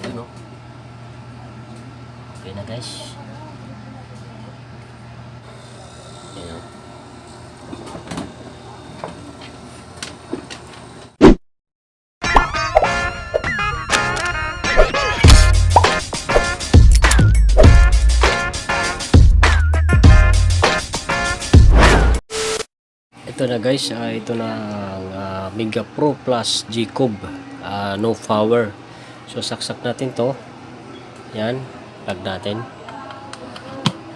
Yun o. Okay na guys. Yun o. Ito na guys, ito na ang Mega Pro Plus G Cube, no power. So saksak natin to. Yan, plug natin.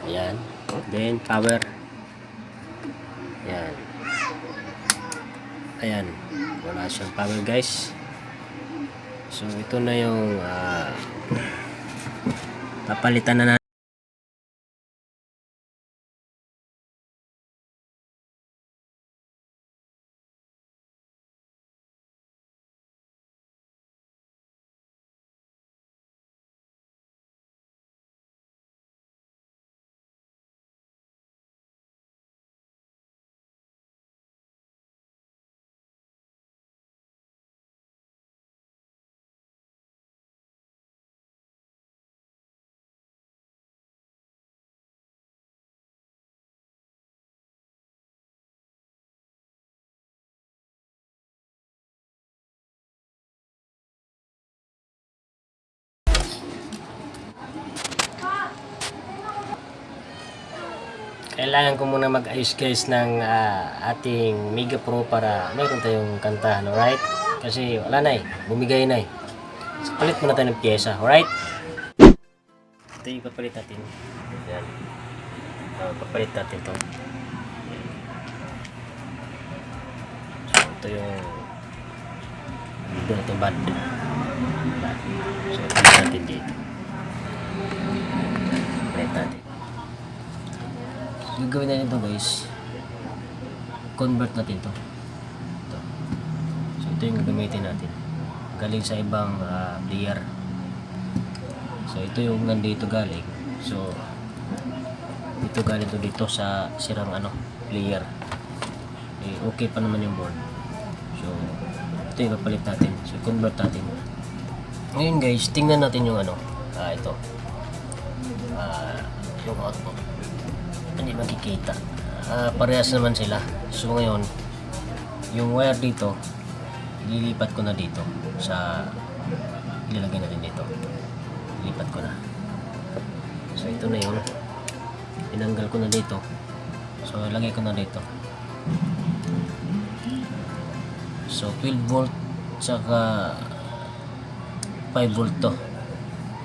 Ayan, then power. Ayan. Ayan, wala siyang power guys. So ito na yung papalitan na natin. Kailangan ko muna mag-ayos guys ng ating Mega Pro para mayroon tayong kantahan, alright? Kasi wala na bumigay na So palit muna tayo ng pyesa, alright? Ito yung papalit natin. Yan. Papalit natin to. So ito yung ito bad. So palit natin dito. Palit natin. Gagawin natin ito guys, convert natin to. So ito yung gagamitin natin galing sa ibang player. So ito yung nandito galing, so ito galing to dito sa sirang player. Okay pa naman yung board. So ito yung papalit natin, so convert natin. Ngayon guys, tingnan natin yung ito yung output. Hindi makikita, parehas naman sila. So ngayon yung wire dito ililipat ko na dito sa ilalagay natin dito, ilipat ko na. So ito na yun, tinanggal ko na dito, so ilagay ko na dito. So 12 volt saka 5 volt to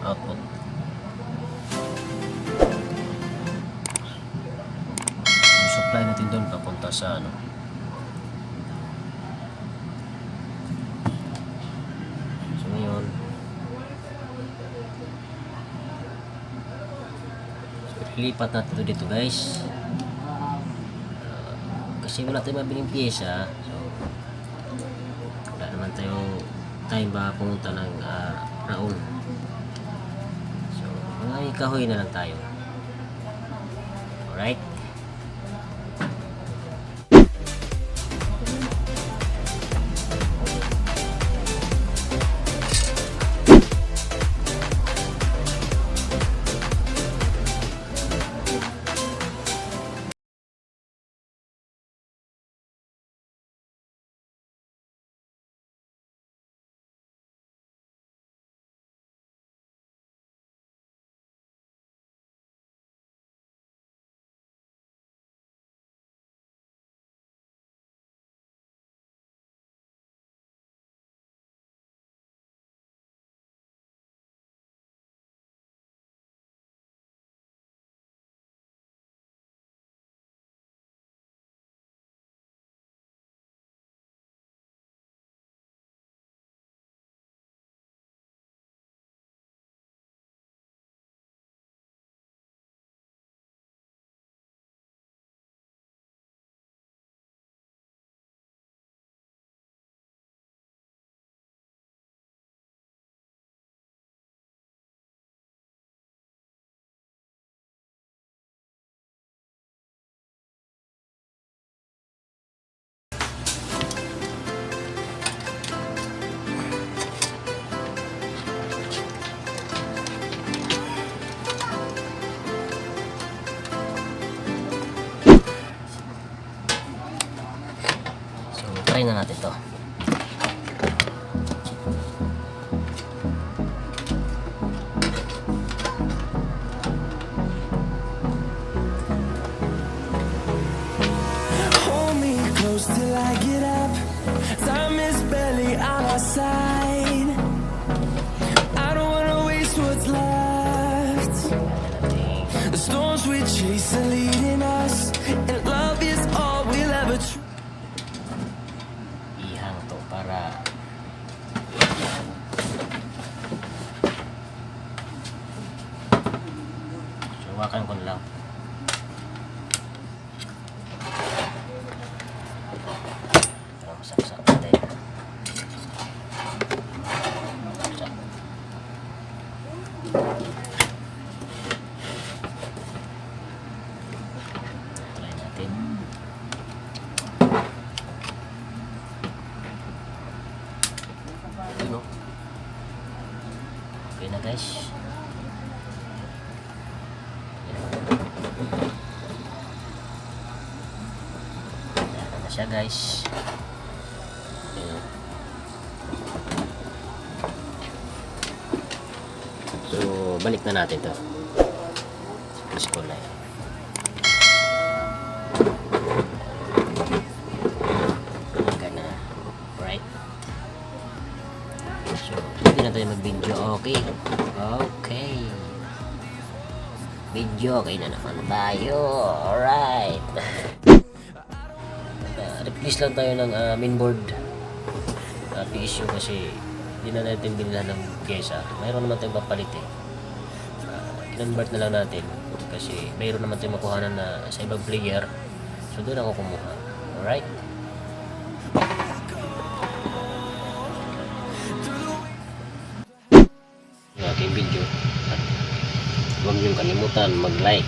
output. Supply natin doon papunta sa so ngayon so ilipat natin ito dito guys, kasi wala tayong mabiling pyesa. So wala naman tayong time ba pumunta ng Raon. So mga kahoy na lang tayo, alright. try na natin to. Hold me close till I get up. Time is barely on our side. I don't wanna waste what's left. The storms we chase are leading us, and love is all we'll ever try. Ihang to para suwakan ko na lang. Para masaksak natin. Saksak. Try natin. Yun, oh. Okay na guys. Ayan na siya guys. Ayan. So balik na natin to. Press ko na yan. Gana. Right. So, hindi na tayo mag-video. Okay. Okay. Video. Okay na naman tayo. Alright. Replace lang tayo ng mainboard PSU kasi hindi na natin binila ng pyesa. Mayroon naman tayong papalit eh. Kinonvert na lang natin kasi mayroon naman tayong makuhanan na sa ibang player. So, doon ako kumuha. Alright. Yung aking video at huwag niyong kalimutan mag-like,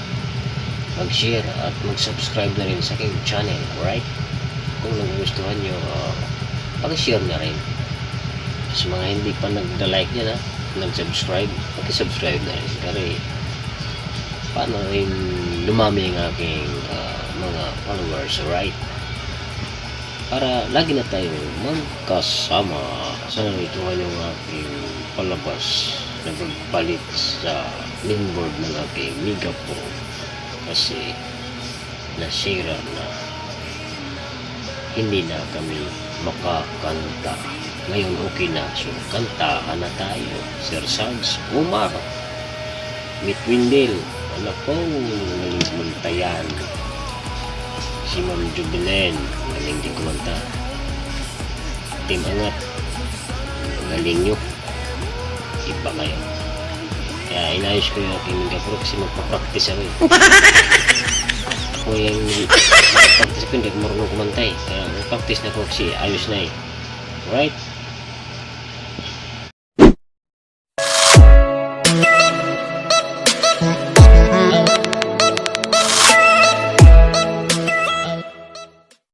mag-share at mag-subscribe na rin sa aking channel, alright? Kung nagugustuhan nyo, pag-share na rin. Sa mga hindi pa nag-like dyan nag-subscribe, pag-subscribe na rin. Kasi paano rin lumami ang aking mga followers, alright? Para lagi na tayo magkasama sa narituhan yung aking palabas na pagpalit sa mainboard ng aking Mega Pro kasi nasira na, hindi na kami makakanta. Ngayon okay na, so kantahan na tayo. Sir Sans Umar, Mit Windel, anak ko, galing kumantayan. Si Ma'am Jubilen, galing din kumanta. Team Angat, galing nyo, iba kayo. Kaya inayos ko yung aking Mega Pro kasi magpa-practice ako eh. Ako yung practice ko, hindi ako marunong kumantay. Kaya mag-practice na ko kasi ayos na eh. Alright?